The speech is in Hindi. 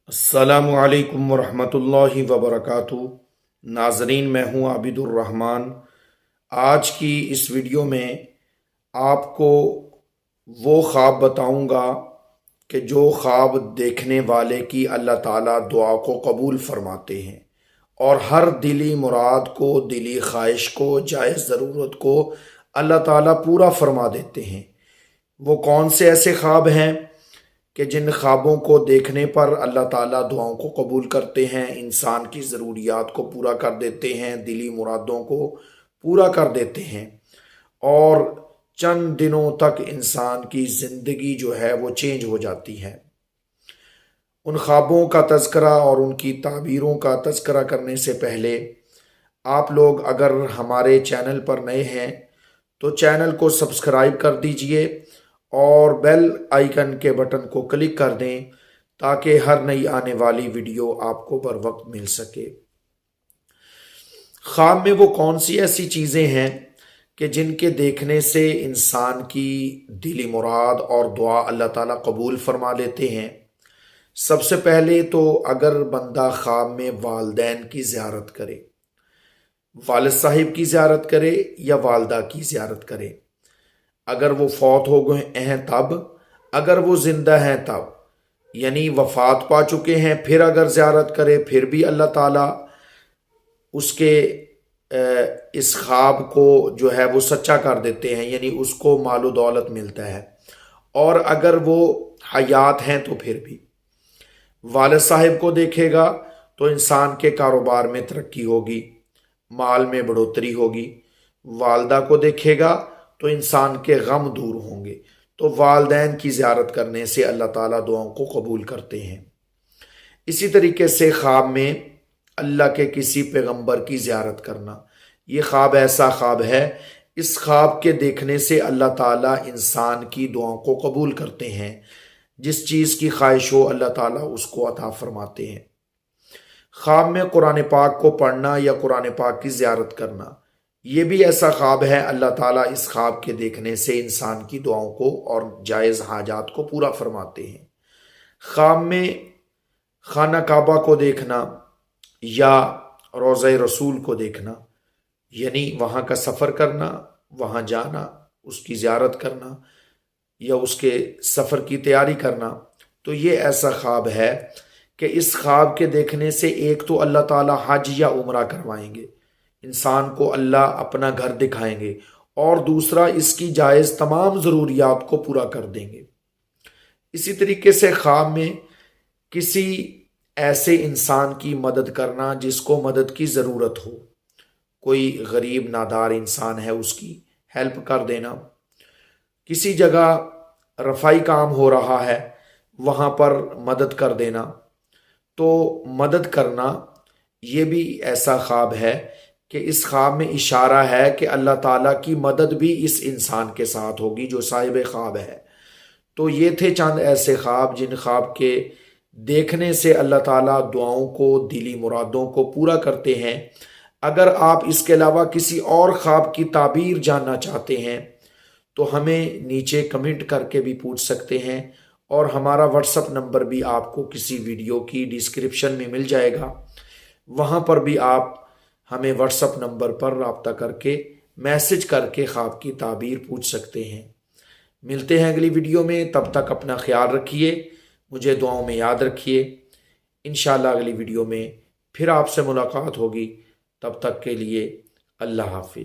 अस्सलामु अलैकुम वरहमतुल्लाहि वबरकातुहू। नाजरीन, मैं हूँ आबिदुर रहमान। आज की इस वीडियो में आपको वो ख्वाब बताऊंगा कि जो ख्वाब देखने वाले की अल्लाह ताला दुआ को कबूल फरमाते हैं और हर दिली मुराद को, दिली ख्वाहिश को, जायज़ ज़रूरत को अल्लाह ताला पूरा फरमा देते हैं। वो कौन से ऐसे ख्वाब हैं कि जिन ख्वाबों को देखने पर अल्लाह ताला दुआओं को कबूल करते हैं, इंसान की ज़रूरियात को पूरा कर देते हैं, दिली मुरादों को पूरा कर देते हैं और चंद दिनों तक इंसान की ज़िंदगी जो है वो चेंज हो जाती है। उन ख्वाबों का तज़किरा और उनकी ताबीरों का तज़किरा करने से पहले आप लोग अगर हमारे चैनल पर नए हैं तो चैनल को सब्सक्राइब कर दीजिए और बेल आइकन के बटन को क्लिक कर दें ताकि हर नई आने वाली वीडियो आपको बर वक्त मिल सके। ख्वाब में वो कौन सी ऐसी चीज़ें हैं कि जिनके देखने से इंसान की दिली मुराद और दुआ अल्लाह ताला कबूल फरमा लेते हैं। सबसे पहले तो अगर बंदा ख्वाब में वालदैन की ज़ियारत करे, वालिद साहिब की ज़ियारत करे या वालदा की ज़ियारत करे, अगर वो फौत हो गए हैं तब, अगर वो जिंदा हैं तब, यानी वफात पा चुके हैं फिर अगर ज़ियारत करे फिर भी अल्लाह ताला उसके इस ख्वाब को जो है वो सच्चा कर देते हैं, यानी उसको मालो दौलत मिलता है। और अगर वो हयात हैं तो फिर भी वालिद साहिब को देखेगा तो इंसान के कारोबार में तरक्की होगी, माल में बढ़ोतरी होगी। वालदा को देखेगा तो इंसान के गम दूर होंगे। तो वालदैन की ज़ियारत करने से अल्लाह ताला दुआओं को कबूल करते हैं। इसी तरीके से ख्वाब में अल्लाह के किसी पैगंबर की ज़ियारत करना, ये ख्वाब ऐसा ख्वाब है, इस ख्वाब के देखने से अल्लाह ताला इंसान की दुआओं को कबूल करते हैं। जिस चीज़ की ख्वाहिश हो अल्लाह ताला उसको अता फरमाते हैं। ख्वाब में कुरान पाक को पढ़ना या कुरान पाक की ज़ियारत करना, ये भी ऐसा ख्वाब है, अल्लाह ताला इस ख्वाब के देखने से इंसान की दुआओं को और जायज़ हाजात को पूरा फरमाते हैं। ख्वाब में खाना काबा को देखना या रोज़ा रसूल को देखना, यानी वहाँ का सफ़र करना, वहाँ जाना, उसकी ज़ियारत करना या उसके सफ़र की तैयारी करना, तो ये ऐसा ख्वाब है कि इस ख्वाब के देखने से एक तो अल्लाह ताला हज या उम्रा करवाएंगे, इंसान को अल्लाह अपना घर दिखाएंगे और दूसरा इसकी जायज़ तमाम ज़रूरियात को पूरा कर देंगे। इसी तरीके से ख्वाब में किसी ऐसे इंसान की मदद करना जिसको मदद की ज़रूरत हो, कोई गरीब नादार इंसान है उसकी हेल्प कर देना, किसी जगह रफ़ाई काम हो रहा है वहाँ पर मदद कर देना, तो मदद करना ये भी ऐसा ख्वाब है कि इस ख्वाब में इशारा है कि अल्लाह ताला की मदद भी इस इंसान के साथ होगी जो साहिब ख्वाब है। तो ये थे चंद ऐसे ख्वाब जिन ख्वाब के देखने से अल्लाह ताला दुआओं को, दिली मुरादों को पूरा करते हैं। अगर आप इसके अलावा किसी और ख्वाब की ताबीर जानना चाहते हैं तो हमें नीचे कमेंट करके भी पूछ सकते हैं और हमारा व्हाट्सअप नंबर भी आपको किसी वीडियो की डिस्क्रिप्शन में मिल जाएगा। वहाँ पर भी आप हमें व्हाट्सअप नंबर पर रब्ता करके मैसेज करके ख्वाब की ताबीर पूछ सकते हैं। मिलते हैं अगली वीडियो में, तब तक अपना ख्याल रखिए, मुझे दुआओं में याद रखिए। इंशाल्लाह अगली वीडियो में फिर आपसे मुलाकात होगी, तब तक के लिए अल्लाह हाफिज़।